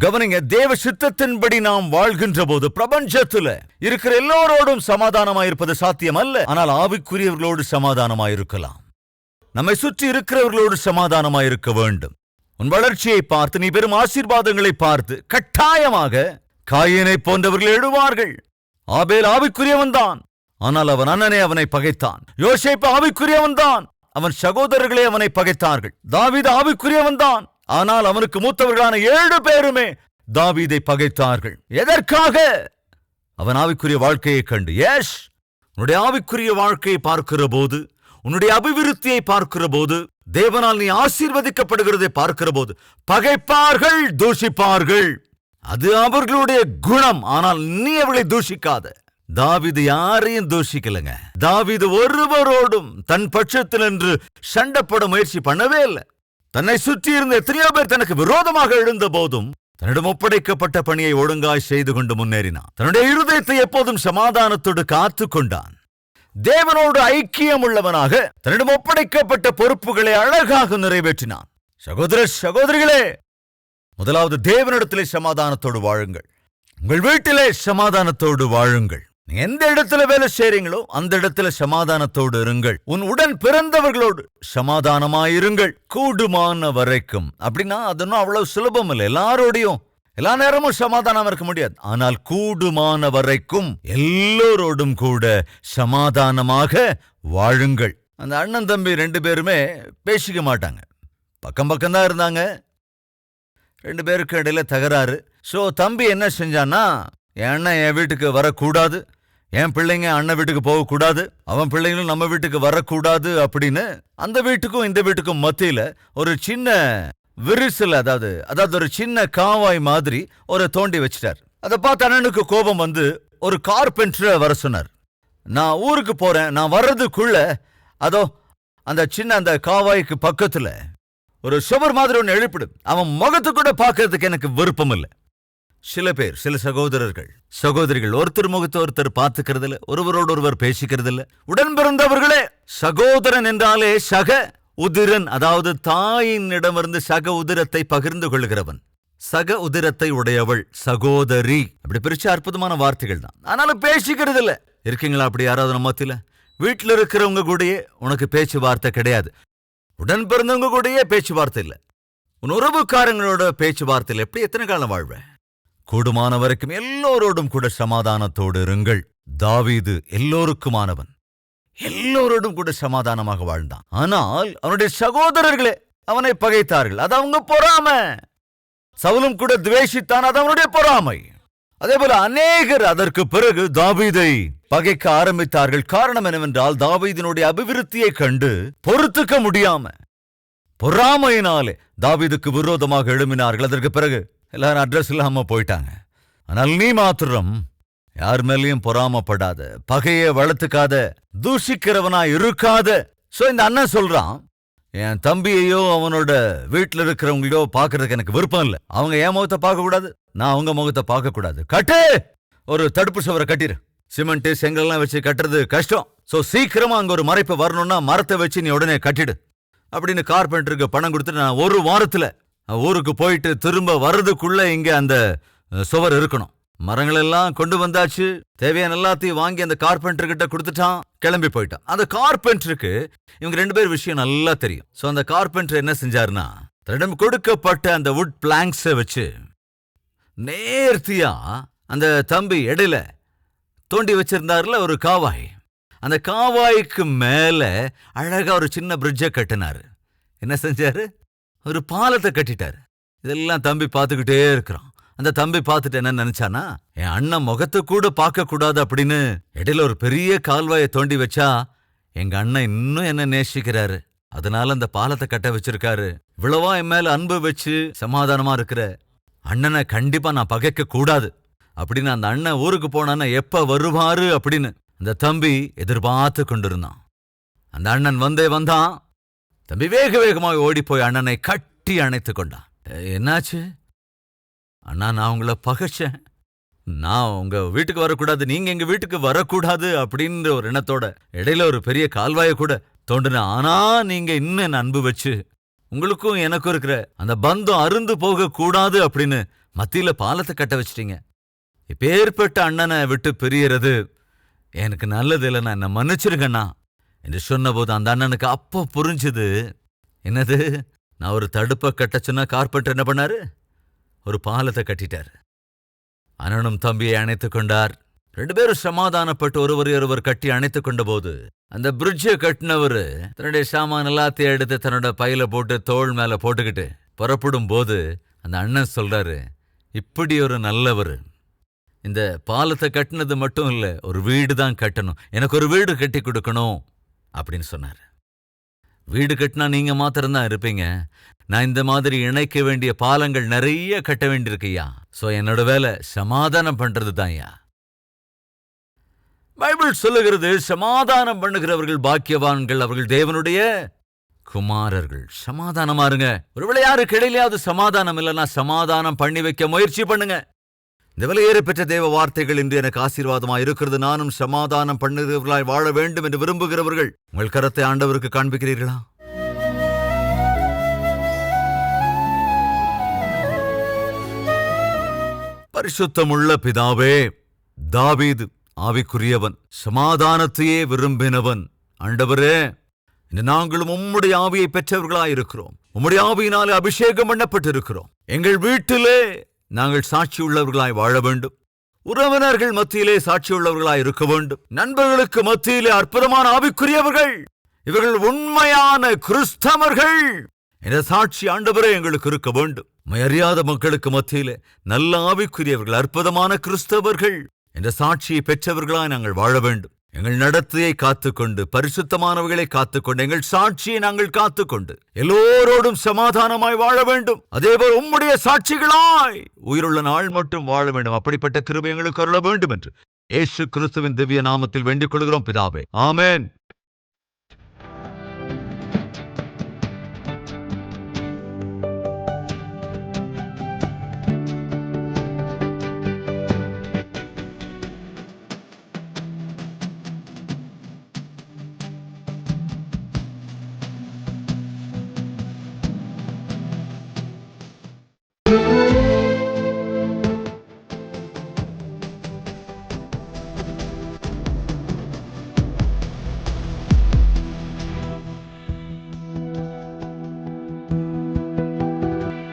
கவனிங்க, தேவ சித்தத்தின்படி நாம் வாழ்கின்ற போது பிரபஞ்சத்துல இருக்கிற எல்லோரோடும் சமாதானமாயிருப்பது சாத்தியம் அல்ல. ஆனால் ஆவிக்குரியவர்களோடு சமாதானமாயிருக்கலாம். நம்மை சுற்றி இருக்கிறவர்களோடு சமாதானமாயிருக்க வேண்டும். உன் வளர்ச்சியை பார்த்து, நீ பெரும் ஆசீர்வாதங்களை பார்த்து கட்டாயமாக காயினை போன்றவர்கள் எழுவார்கள். ஆபேல் ஆவிக்குரியவன் தான், ஆனால் அவன் அண்ணனே அவனை பகைத்தான். யோசேப்பு ஆவிக்குரியவன் தான், அவன் சகோதரர்களே அவனை பகைத்தார்கள். தாவீது ஆவிக்குரியவன் தான், ஆனால் அவனுக்கு மூத்தவர்களான 7 பேருமே தாவீதை பகைத்தார்கள். எதற்காக? அவன் ஆவிக்குரிய வாழ்க்கையை கண்டு. உன்னுடைய ஆவிக்குரிய வாழ்க்கையை பார்க்கிற போது, உன்னுடைய அபிவிருத்தியை பார்க்கிற போது, தேவனால் நீ ஆசீர்வதிக்கப்படுகிறதை பார்க்கிற போது, பகைப்பார்கள், தூஷிப்பார்கள். அது அவர்களுடைய குணம். ஆனால் நீ அவர்களை தூஷிக்காத. தாவீது யாரையும் தூஷிக்கலங்க. தாவீது ஒருவரோடும் தன் பட்சத்தில் என்று சண்டைப்பட முயற்சி பண்ணவே இல்லை. தன்னை சுற்றி இருந்த எத்தனையோ பேர் தனக்கு விரோதமாக எழுந்த போதும் தன்னிடம் ஒப்படைக்கப்பட்ட பணியை ஒழுங்காய் செய்து கொண்டு முன்னேறினான். தன்னுடைய இருதயத்தை எப்போதும் சமாதானத்தோடு காத்து கொண்டான். தேவனோடு ஐக்கியம் உள்ளவனாக தன்னிடம் ஒப்படைக்கப்பட்ட பொறுப்புகளை அழகாக நிறைவேற்றினான். சகோதர சகோதரிகளே, முதலாவது தேவனிடத்திலே சமாதானத்தோடு வாழுங்கள். உங்கள் வீட்டிலே சமாதானத்தோடு வாழுங்கள். எந்த இடத்துல வேலை செய்றீங்களோ அந்த இடத்துல சமாதானத்தோடு இருங்கள். உன் உடன் பிறந்தவர்களோடு சமாதானமாயிருங்கள் கூடுமான வரைக்கும். அப்படின்னா அதனும் அவ்வளவு சுலபம் இல்லை. எல்லாரோடையும் எல்லா நேரமும் சமாதானம் இருக்க முடியாது. ஆனால் கூடுமான வரைக்கும் எல்லோரோடும் கூட சமாதானமாக வாழுங்கள். அந்த அண்ணன் தம்பி 2 பேருமே பேசிக்க மாட்டாங்க. பக்கம் பக்கம்தான் இருந்தாங்க. 2 பேருக்கு இடையில தகராறு. சோ தம்பி என்ன செஞ்சான்னா, என் அண்ணன் என் வீட்டுக்கு வரக்கூடாது, என் பிள்ளைங்க அண்ணன் வீட்டுக்கு போகக்கூடாது, அவன் பிள்ளைங்களும் நம்ம வீட்டுக்கு வரக்கூடாது அப்படின்னு அந்த வீட்டுக்கும் இந்த வீட்டுக்கும் மத்தியில ஒரு சின்ன விரிசல், அதாவது ஒரு சின்ன காவாய் மாதிரி ஒரு தோண்டி வச்சிட்டார். அதை பார்த்து அண்ணனுக்கு கோபம் வந்து ஒரு கார்பெண்டரை வர சொன்னார். நான் ஊருக்கு போறேன், நான் வர்றதுக்குள்ள அதோ அந்த சின்ன அந்த காவாய்க்கு பக்கத்துல ஒரு சுவர் மாதிரி ஒன்று எழுப்பிடு. அவன் முகத்து கூட பார்க்கறதுக்கு எனக்கு விருப்பம் இல்லை. சில பேர், சில சகோதரிகள் ஒருத்தர் முகத்தை ஒருத்தர் பார்த்துக்கிறது இல்ல, ஒருவரோடு ஒருவர் பேசிக்கிறது இல்ல. உடன் பிறந்தவர்களே, சகோதரன் என்றாலே சக உதிரன், அதாவது தாயினிடமிருந்து சக உதிரத்தை பகிர்ந்து கொள்கிறவன். சக உதிரத்தை உடையவள் சகோதரி. அப்படி பிரிச்ச அற்புதமான வார்த்தைகள் தான். ஆனாலும் பேசிக்கிறது இல்ல. இருக்கீங்களா அப்படி யாராவது நம்ம மத்தியில? வீட்டில் இருக்கிறவங்க கூடயே உனக்கு பேச்சுவார்த்தை கிடையாது. உடன் பிறந்தவங்க கூடயே பேச்சுவார்த்தை இல்லை. உன் உறவுக்காரங்களோட பேச்சுவார்த்தை இல்லை. எப்படி எத்தனை காலம் வாழ்வ? கூடுமான வரைக்கும் எல்லோரோடும் கூட சமாதானத்தோடு இருங்கள். தாவீது எல்லோருக்குமானவன், எல்லோரோடும் கூட சமாதானமாக வாழ்ந்தான். ஆனால் அவனுடைய சகோதரர்களே அவனை பகைத்தார்கள். அது அவங்க பொறாமை. சவுலும் கூட துவேஷித்தான், அது அவனுடைய பொறாமை. அதே போல அநேகர் அதற்கு பிறகு தாவீதை பகைக்க ஆரம்பித்தார்கள். காரணம் என்னவென்றால், தாவீதினுடைய அபிவிருத்தியை கண்டு பொறுத்துக்க முடியாம பொறாமையினாலே தாவீதுக்கு விரோதமாக எழும்பினார்கள். அதற்கு பிறகு எல்லாரும் அட்ரஸ் இல்லாம போயிட்டாங்க. ஆனால் நீ மாத்திரம் யார் மேலேயும் பொறாமப்படாத, பகையை வளர்த்துக்காத, தூஷிக்கிறவனா இருக்காத. சோ இந்த அண்ணன் சொல்றான், என் தம்பியையோ அவனோட வீட்டுல இருக்கிறவங்களையோ பாக்குறதுக்கு எனக்கு விருப்பம் இல்லை. அவங்க என் முகத்தை பார்க்க கூடாது, நான் அவங்க முகத்தை பார்க்க கூடாது. கட்டு, ஒரு தடுப்பு சுவரை கட்டிரு. சிமெண்ட் செங்கல்லாம் வச்சு கட்டுறது கஷ்டம். சோ சீக்கிரமா அங்க ஒரு மறைப்பு வரணும்னா மரத்தை வச்சு நீ உடனே கட்டிடு அப்படின்னு கார்பெண்டருக்கு பணம் கொடுத்துட்டு, நான் 1 வாரத்துல ஊருக்கு போயிட்டு திரும்ப வர்றதுக்குள்ள இங்க அந்த சுவர் இருக்கணும். மரங்கள் எல்லாம் கொண்டு வந்தாச்சு. தேவையான எல்லாத்தையும் வாங்கி அந்த கார்பெண்டர் கிட்ட கொடுத்துட்டான். கிளம்பி போயிட்டான். அந்த கார்பெண்டருக்கு இவங்க 2 பேர் விஷயம் நல்லா தெரியும். சோ அந்த கார்பெண்டர் என்ன செஞ்சாருன்னா, தன்னிடம் கொடுக்கப்பட்ட அந்த வுட் பிளாங்க்ஸை வச்சு நேர்த்தியா அந்த தம்பி இடையில தோண்டி வச்சிருந்தாருல ஒரு காவாய், அந்த காவாய்க்கு மேல அழகா ஒரு சின்ன பிரிட்ஜை கட்டினாரு. என்ன செஞ்சாரு? ஒரு பாலத்தை கட்டிட்டாரு. இதெல்லாம் தம்பி பார்த்துக்கிட்டே இருக்கிறான். அந்த தம்பி பார்த்துட்டு என்ன நினைச்சானா, என் அண்ணன் முகத்தை கூட பார்க்க கூடாது அப்படின்னு இடையில ஒரு பெரிய கால்வாயை தோண்டி வச்சா எங்க அண்ணன் இன்னும் என்ன நேசிக்கிறாரு, அதனால அந்த பாலத்தை கட்ட வச்சிருக்காரு. இவ்வளவா என் மேல அன்பு வச்சு சமாதானமா இருக்கிற அண்ணனை கண்டிப்பா நான் பகைக்க கூடாது அப்படின்னு அந்த அண்ணன் ஊருக்கு போனான்னா எப்ப வருவாரு அப்படின்னு அந்த தம்பி எதிர்பார்த்து கொண்டிருந்தான். அந்த அண்ணன் வந்தான். தம்பி வேக வேகமாக ஓடி போய் அண்ணனை கட்டி அணைத்து கொண்டான். என்னாச்சு அண்ணா? நான் உங்களை பகைச்சேன். நான் உங்க வீட்டுக்கு வரக்கூடாது, நீங்க எங்க வீட்டுக்கு வரக்கூடாது அப்படின்ற ஒரு எண்ணத்தோட இடையில ஒரு பெரிய கால்வாயை கூட தோண்டின. ஆனா நீங்க இன்னும் என்ன அன்பு வச்சு உங்களுக்கும் எனக்கும் இருக்கிற அந்த பந்தம் அருந்து போக கூடாது அப்படின்னு மத்தியில பாலத்தை கட்ட வச்சிட்டீங்க. இப்பேற்பட்ட அண்ணனை விட்டு பிரியறது எனக்கு நல்லது இல்லைண்ணா, என்ன மன்னிச்சிருங்கண்ணா என்று சொன்னபோது அந்த அண்ணனுக்கு அப்போ புரிஞ்சுது, என்னது, நான் ஒரு தடுப்பை கட்ட சொன்னா கார்பெண்டர் என்ன பண்ணாரு? ஒரு பாலத்தை கட்டிட்டாரு. அண்ணனும் தம்பியை அணைத்துக் கொண்டார். 2 பேரும் சமாதானப்பட்டு ஒருவர் கட்டி அணைத்துக் கொண்ட போது அந்த பிரிட்ஜை கட்டினவரு தன்னுடைய சாமான் எல்லாத்தையும் எடுத்து தன்னோட பையில போட்டு தோள் மேல போட்டுக்கிட்டு புறப்படும் போது அந்த அண்ணன் சொல்றாரு, இப்படி ஒரு நல்லவர் இந்த பாலத்தை கட்டினது மட்டும் இல்ல, ஒரு வீடு தான் கட்டணும், எனக்கு ஒரு வீடு கட்டி கொடுக்கணும் அப்படின்னு சொன்னாரு. வீடு கட்டினா நீங்க மாத்திரம்தான் இருப்பீங்க, நான் இந்த மாதிரி இணைக்க வேண்டிய பாலங்கள் நிறைய கட்ட வேண்டியிருக்கையா. சோ என்னோட வேலை சமாதானம் பண்றது தான் ஐயா. பைபிள் சொல்லுகிறது, சமாதானம் பண்ணுகிறவர்கள் பாக்கியவான்கள், அவர்கள் தேவனுடைய குமாரர்கள். சமாதானமா இருங்க. ஒருவேளை யாருக்கு இடையிலாவது சமாதானம் இல்லைன்னா சமாதானம் பண்ணி வைக்க முயற்சி பண்ணுங்க. இந்த விலையேற பெற்ற தேவ வார்த்தைகள் இன்று எனக்கு ஆசீர்வாதமாக இருக்கிறது. நானும் சமாதானம் பண்ணுகிறவர்களாய் வாழ வேண்டும் என்று விரும்புகிறவர்கள் உங்கள் கரத்தை ஆண்டவருக்கு காண்பிக்கிறீர்களா? பரிசுத்தமுள்ள பிதாவே, தாவீது ஆவிக்குரியவன், சமாதானத்தையே விரும்பினவன். ஆண்டவரே, இன்று நாங்களும் உம்முடைய ஆவியை பெற்றவர்களாயிருக்கிறோம். உம்முடைய ஆவியினாலே அபிஷேகம் பண்ணப்பட்டிருக்கிறோம். எங்கள் வீட்டிலே நாங்கள் சாட்சியுள்ளவர்களாய் வாழ வேண்டும். உறவினர்கள் மத்தியிலே சாட்சியுள்ளவர்களாய் இருக்க வேண்டும். நண்பர்களுக்கு மத்தியிலே அற்புதமான ஆவிக்குரியவர்கள், இவர்கள் உண்மையான கிறிஸ்தவர்கள் என்ற சாட்சி ஆண்டவரே எங்களுக்கு இருக்க வேண்டும். அறியாத மக்களுக்கு மத்தியிலே நல்ல ஆவிக்குரியவர்கள், அற்புதமான கிறிஸ்தவர்கள் என்ற சாட்சியை பெற்றவர்களாய் நாங்கள் வாழ வேண்டும். எங்கள் நடத்தையை காத்துக்கொண்டு, பரிசுத்தமானவர்களை காத்துக்கொண்டு, எங்கள் சாட்சியை நாங்கள் காத்துக்கொண்டு எல்லோரோடும் சமாதானமாய் வாழ வேண்டும். அதேபோல் உம்முடைய சாட்சிகளாய் உயிருள்ள நாள் மட்டும் வாழ வேண்டும். அப்படிப்பட்ட கிருபை எங்களுக்கு அருள வேண்டும் என்று இயேசு கிறிஸ்துவின் திவ்ய நாமத்தில் வேண்டிக் கொள்கிறோம் பிதாவே. ஆமென்.